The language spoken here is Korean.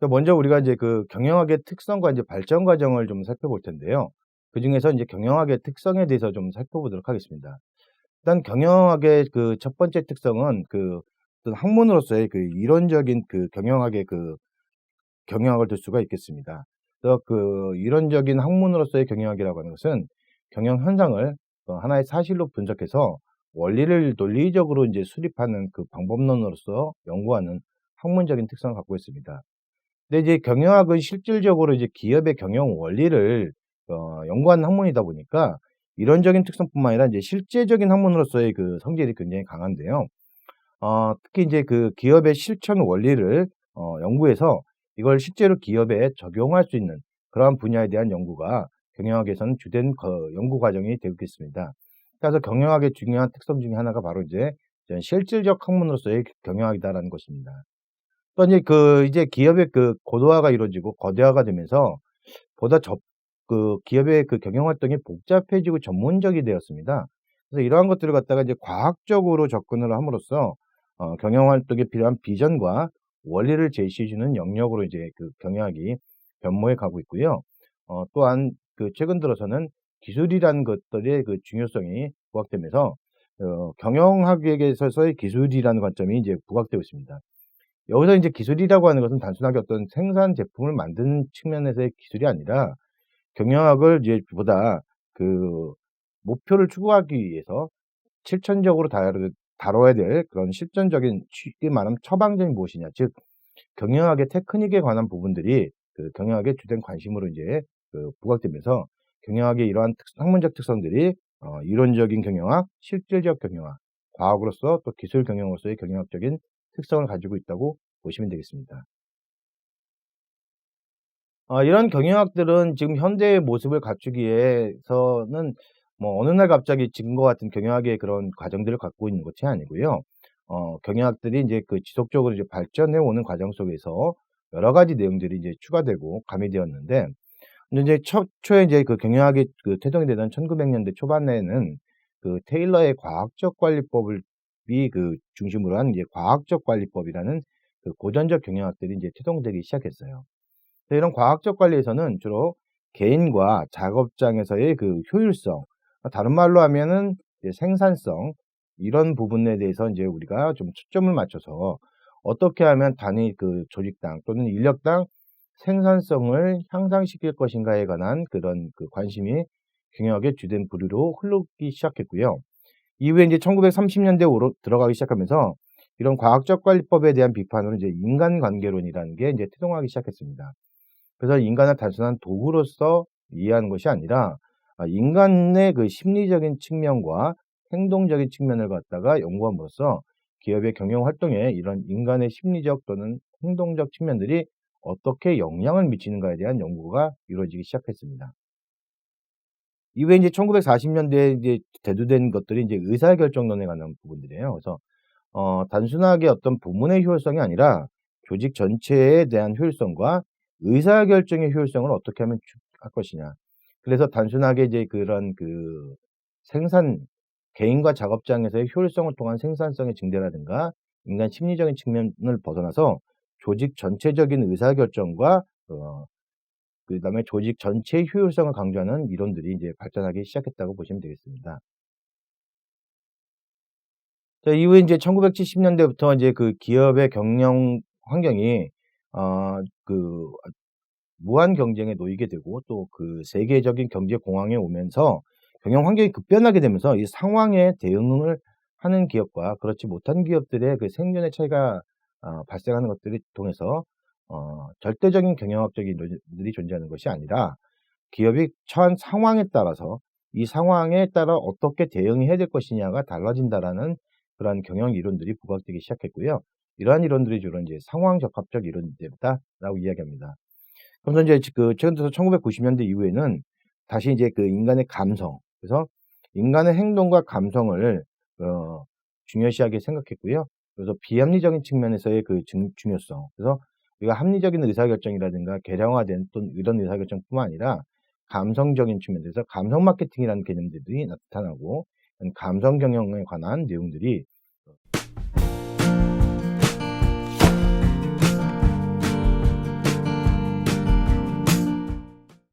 먼저 우리가 이제 그 경영학의 특성과 이제 발전 과정을 좀 살펴볼 텐데요. 그중에서 이제 경영학의 특성에 대해서 좀 살펴보도록 하겠습니다. 일단 경영학의 그 첫 번째 특성은 그 어떤 학문으로서의 그 이론적인 그 경영학의 그 경영학을 들 수가 있겠습니다. 그래서 그 이론적인 학문으로서의 경영학이라고 하는 것은 경영 현상을 하나의 사실로 분석해서 원리를 논리적으로 이제 수립하는 그 방법론으로서 연구하는 학문적인 특성을 갖고 있습니다. 근데 이제 경영학은 실질적으로 이제 기업의 경영 원리를 연구하는 학문이다 보니까 이론적인 특성뿐만 아니라 이제 실제적인 학문으로서의 그 성질이 굉장히 강한데요. 특히 이제 그 기업의 실천 원리를 연구해서 이걸 실제로 기업에 적용할 수 있는 그러한 분야에 대한 연구가 경영학에서는 주된 연구 과정이 되겠습니다. 그래서 경영학의 중요한 특성 중에 하나가 바로 이제 실질적 학문으로서의 경영학이다라는 것입니다. 또 이제 기업의 그 고도화가 이루어지고 거대화가 되면서 보다 기업의 그 경영 활동이 복잡해지고 전문적이 되었습니다. 그래서 이러한 것들을 갖다가 이제 과학적으로 접근을 함으로써 경영 활동에 필요한 비전과 원리를 제시해 주는 영역으로 이제 그 경영학이 변모해 가고 있고요. 또한 그 최근 들어서는 기술이라는 것들의 그 중요성이 부각되면서 경영학에 있어서의 기술이라는 관점이 이제 부각되고 있습니다. 여기서 이제 기술이라고 하는 것은 단순하게 어떤 생산 제품을 만드는 측면에서의 기술이 아니라 경영학을 이제 보다 그 목표를 추구하기 위해서 실천적으로 다뤄야 될 그런 실전적인 쉽게 말하면 처방전이 무엇이냐. 즉 경영학의 테크닉에 관한 부분들이 그 경영학의 주된 관심으로 이제 그 부각되면서 경영학의 이러한 학문적 특성들이 이론적인 경영학, 실질적 경영학, 과학으로서 또 기술 경영으로서의 경영학적인 특성을 가지고 있다고 보시면 되겠습니다. 이런 경영학들은 지금 현대의 모습을 갖추기 위해서는 뭐 어느 날 갑자기 지금과 같은 경영학의 그런 과정들을 갖고 있는 것이 아니고요. 경영학들이 이제 그 지속적으로 이제 발전해 오는 과정 속에서 여러 가지 내용들이 이제 추가되고 가미되었는데, 근데 이제 초에 이제 그 경영학이 그 태동이 되던 1900년대 초반에는 그 테일러의 과학적 관리법을 그 중심으로 한 이제 과학적 관리법이라는 그 고전적 경영학들이 이제 태동되기 시작했어요. 이런 과학적 관리에서는 주로 개인과 작업장에서의 그 효율성, 다른 말로 하면은 이제 생산성, 이런 부분에 대해서 이제 우리가 좀 초점을 맞춰서 어떻게 하면 단위 그 조직당 또는 인력당 생산성을 향상시킬 것인가에 관한 그런 그 관심이 경영학의 주된 부류로 흐르기 시작했고요. 이후에 이제 1930년대로 들어가기 시작하면서 이런 과학적 관리법에 대한 비판으로 이제 인간관계론이라는 게 이제 태동하기 시작했습니다. 그래서 인간을 단순한 도구로서 이해하는 것이 아니라 인간의 그 심리적인 측면과 행동적인 측면을 갖다가 연구함으로써 기업의 경영 활동에 이런 인간의 심리적 또는 행동적 측면들이 어떻게 영향을 미치는가에 대한 연구가 이루어지기 시작했습니다. 이후에 이제 1940년대에 이제 대두된 것들이 이제 의사결정론에 관한 부분들이에요. 그래서 단순하게 어떤 부문의 효율성이 아니라 조직 전체에 대한 효율성과 의사결정의 효율성을 어떻게 하면 할 것이냐. 그래서 단순하게 이제 그런 그 생산 개인과 작업장에서의 효율성을 통한 생산성의 증대라든가 인간 심리적인 측면을 벗어나서 조직 전체적인 의사결정과 그다음에 조직 전체의 효율성을 강조하는 이론들이 이제 발전하기 시작했다고 보시면 되겠습니다. 자, 이후에 인제 1970년대부터 이제 그 기업의 경영 환경이 그 무한 경쟁에 놓이게 되고 또 그 세계적인 경제 공황에 오면서 경영 환경이 급변하게 되면서 이 상황에 대응을 하는 기업과 그렇지 못한 기업들의 그 생존의 차이가 발생하는 것들을 통해서 절대적인 경영학적인 논리들이 존재하는 것이 아니라 기업이 처한 상황에 따라서 이 상황에 따라 어떻게 대응해야 될 것이냐가 달라진다라는 그러한 경영 이론들이 부각되기 시작했고요. 이러한 이론들이 주로 이제 상황 적합적 이론들이다라고 이야기합니다. 그래서 이제 그 최근 들어서 1990년대 이후에는 다시 이제 그 인간의 감성, 그래서 인간의 행동과 감성을 중요시하게 생각했고요. 그래서 비합리적인 측면에서의 그 중요성, 그래서 우리가 합리적인 의사결정이라든가 개량화된 또는 이런 의사결정뿐만 아니라 감성적인 측면에서 감성 마케팅이라는 개념들이 나타나고 감성 경영에 관한 내용들이